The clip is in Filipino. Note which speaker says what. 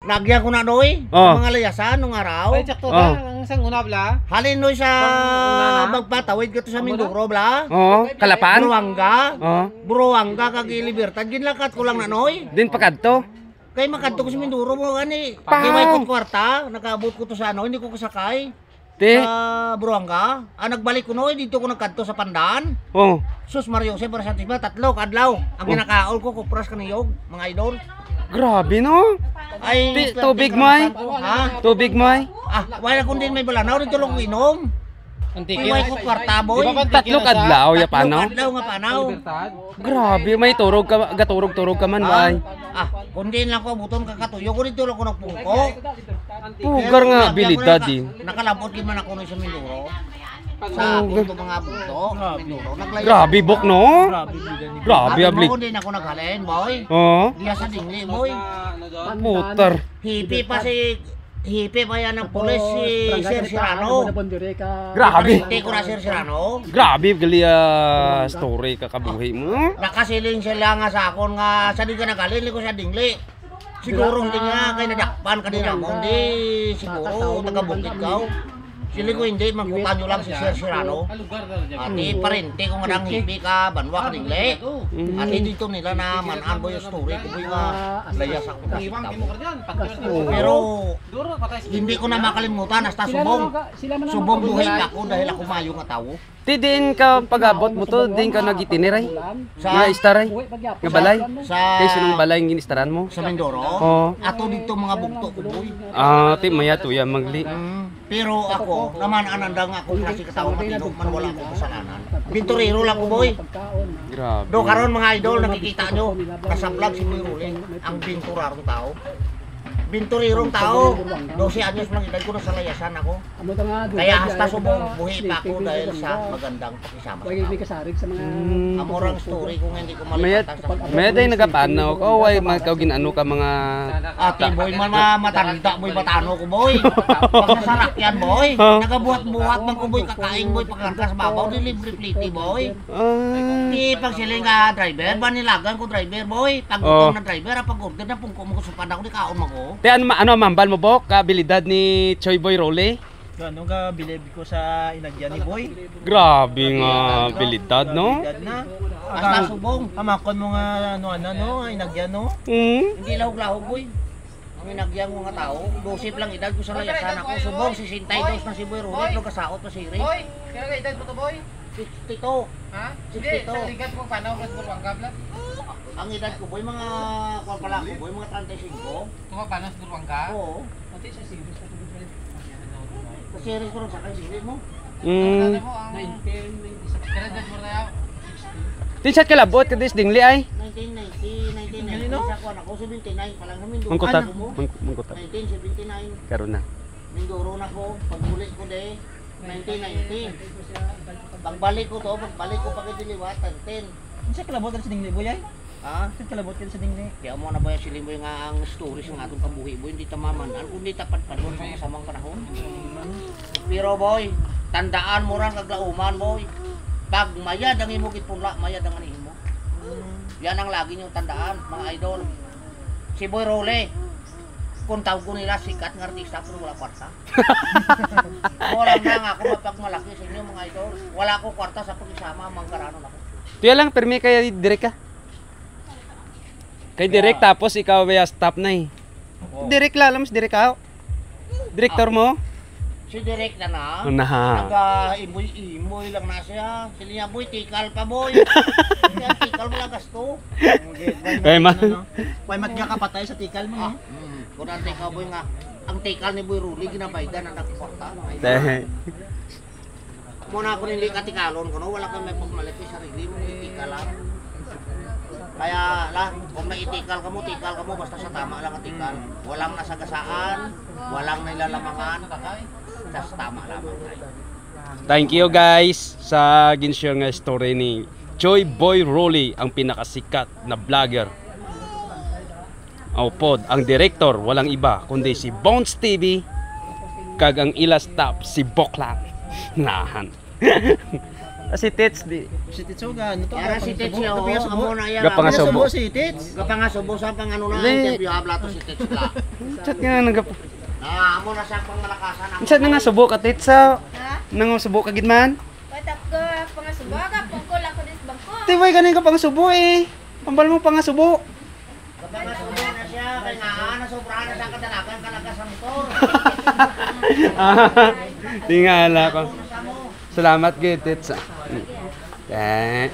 Speaker 1: Nagyan ko na noy, mga layasan nung araw.
Speaker 2: Ay, tsakto na, ang isang una bla.
Speaker 1: Halin noy sa magpatawid ko to sa Mindoro bla.
Speaker 3: Kalapan?
Speaker 1: Buruanga. Buruanga kag Libertad. Ginlakat ko lang na noy.
Speaker 3: Din pakadto?
Speaker 1: Kay makadto ko sa Mindoro mo gani. Pagkimay ko kwarta, nakaabot ko to sa ano, hindi ko kasakay.
Speaker 3: Te?
Speaker 1: Sa Buruanga. Nagbalik ko noy, dito ko nagkadto sa Pandan. Sus Mario, para sa tiba, 3 kadlaw. Ang ginakaol ko, kupras ka niyog, mga idol.
Speaker 3: Grabe no?
Speaker 1: Ay,
Speaker 3: tubig mo ay?
Speaker 1: Ha?
Speaker 3: Tubig mo ay?
Speaker 1: Wala kung din may balanaw, dito lang ko inom. Iway ko kwarta, boy.
Speaker 3: 3 kadlaw, ya panaw?
Speaker 1: 3 kadlaw nga panaw.
Speaker 3: Grabe, may turog ka, gaturog-turog ka man, ay.
Speaker 1: Kung din lang ko, buton kakatuyo ko dito lang ko nagpungko.
Speaker 3: Pugar nga, abilidad din.
Speaker 1: Nakalabot din man ako nun sa Mindoro. Sa punto mga bunto, Mindoro.
Speaker 3: Grabe, bok no? Grabe, ablit.
Speaker 1: Kung din ako naghalin, boy. Diya sa dingli, boy.
Speaker 3: Putar.
Speaker 1: Hipi pa yan ng pulis si Sir Serrano.
Speaker 3: Grabe.
Speaker 1: Hindi ko na Sir Serrano.
Speaker 3: Grabe, gali story kakabuhi mo.
Speaker 1: Nakasiling sila nga sa akon nga sa di ka nagalin ko sa dingli. Siguro hindi nga kay nadakpan ka din ako. Hindi siguro taga-bukid ka. Sili ko hindi, magkutan nyo lang si Sir Serrano. Ati parente ko nga nang hipi ka, banwa ka dingli. Ati dito nila na manaan boy yung story ko boy nga layas ako na pero hindi ko na makalimutan hasta subong. Subong buhay pa ako dahil ako mayo nga tao.
Speaker 3: Ti din ka pag-abot mo to, din ka nag-itiniray? Nga istaray? Nga balay? Kaya sinong balay yung inistaran mo?
Speaker 1: Sa Mindoro? Ato dito mga bugto ko boy.
Speaker 3: Ti maya to yan magli.
Speaker 1: Pero ako, naman anandang ako kasi katawang matino, man wala akong kasalanan. Binturero lang ko boy.
Speaker 3: Grabe.
Speaker 1: Do karon mga idol, nakikita nyo, nasa vlog si Boy Ruling, ang binturarong tao. Binturirong tao, 12 anyos lang edad ko na sa layasan ako. Kaya hasta subong buhi pa ako dahil sa magandang pakisama sa tao. Amorang story kung hindi ko malipatan sa
Speaker 3: May day nagapanaw ko, ay magkaw ginano ka mga...
Speaker 1: Ate boy, man matanda boy, matano ko boy. Pagsasarak yan boy. Nagabuhat-buhat man ko boy, kakain boy, pagkanta sa babaw, delivery boy. Di pag siling ka driver, ba nilagan ko driver boy. Pag gutom na driver, pag order na pungko mo ko sa pandak, di kaon mo ko.
Speaker 3: Te ano mambal mo bok kabilidad ni Choy Boy Role?
Speaker 2: Ano ka bilib ko sa inagyan ni Boy?
Speaker 3: Grabe nga abilidad no?
Speaker 1: Hasta subong.
Speaker 2: Amakon mo nga ano inagyan no?
Speaker 1: Hindi lahog-lahog boy. Ang inagyan mo nga tao, 12 lang edad ko sa layasan ako. Subong 62 na si Boy Role, pero kasaot pa si Ray.
Speaker 2: Boy, kaya edad mo to Boy?
Speaker 1: 62.
Speaker 2: Ha?
Speaker 1: 62.
Speaker 2: Hindi, sa ligat mo panaw mas Buruanga bla?
Speaker 1: Ang edad ko boy, mga kuwan pala ko boy, mga 35.
Speaker 2: Tuma panas Buruanga?
Speaker 1: Oo.
Speaker 2: Pati sa series ka
Speaker 1: Sa series ko rin sa kay mo.
Speaker 2: 19, 96. Kaya edad mo na yaw?
Speaker 3: Tinsat kalabot ka dis dingli ay?
Speaker 1: 1990 sa kuwan ako, 79 pa lang namin doon.
Speaker 3: Mangkutat.
Speaker 1: Ano mo?
Speaker 3: Mangkutat.
Speaker 1: 1979.
Speaker 3: Karon na.
Speaker 1: Mindoro na ko, paghuli ko de 1990. Pagbalik ko pag diliwat, 10.
Speaker 2: Sa kalabot ka sa dingli Boy ay?
Speaker 1: Ha?
Speaker 2: Sa kalabot ka sa dingli?
Speaker 1: Kaya mo na ba yung silimoy nga ang stories ng atong kabuhi boy, hindi tamaman, kundi tapat pa doon sa masamang panahon. Pero boy, tandaan mo ran kaglauman boy. Pag mayad ang imo gitpunla, mayad ang anihin mo. Yan ang lagi niyong tandaan, mga idol. Si Boy Role, kung tawag ko nila sikat ng artista pero wala kwarta. Wala na nga ako mapagmalaki sa inyo mga idol. Wala ko kwarta sa pag-isama, manggaranon ako.
Speaker 3: Tuya lang permi kaya direct ka. Kay direct tapos ikaw ay stop na eh. Direct lalams direct ka. Direktor mo?
Speaker 1: Si Direk na na. Nag-imoy lang na siya. Sili niya boy, tikal pa boy. Kaya tikal mo lang gasto.
Speaker 3: Kaya
Speaker 2: May matga ka patay sa tikal mo.
Speaker 1: Kung ang tikal boy nga, ang tikal ni Boy Ruli ginabaydan ang nagporta. Muna ako nili katikalon ko no, wala kang may pagmalaki sa sarili mo, itikal lang. Kaya lah, kung may itikal ka mo, basta sa tama lang ang tikal. Walang nasagasaan, walang nilalamangan, just tama lamang.
Speaker 3: Thank you guys sa ginshare nga story ni Choy Boy Role, ang pinakasikat na vlogger. Pod, ang director walang iba kundi si Bones TV kag ang ila staff si Boklan. Nahan. Si Tits di.
Speaker 4: Si Titsuga, ano to?
Speaker 1: Para si Tits siya, oh, amo na yan.
Speaker 3: Gapang
Speaker 1: amo.
Speaker 3: subo.
Speaker 4: si Tits.
Speaker 1: Gapang subo sa pang ano na,
Speaker 3: Li-
Speaker 1: interview habla to si Tits la.
Speaker 3: Chat nga nagap.
Speaker 1: Amo na siya pang malakasan.
Speaker 3: Unsa na nga subo ka Tits sa nang subo ka gid man?
Speaker 5: Watap ko, pangasubaga, pangkol ako dis bangko.
Speaker 3: Tibay ganin ka pang subo eh. Pambal mo pang subo.
Speaker 1: Gapang subo na siya, kaya nga, nasobrahan na siya kadalagan kalaga sa motor.
Speaker 3: Tingala ko.
Speaker 1: Ano sa mo?
Speaker 3: Salamat gid Tits. Eh.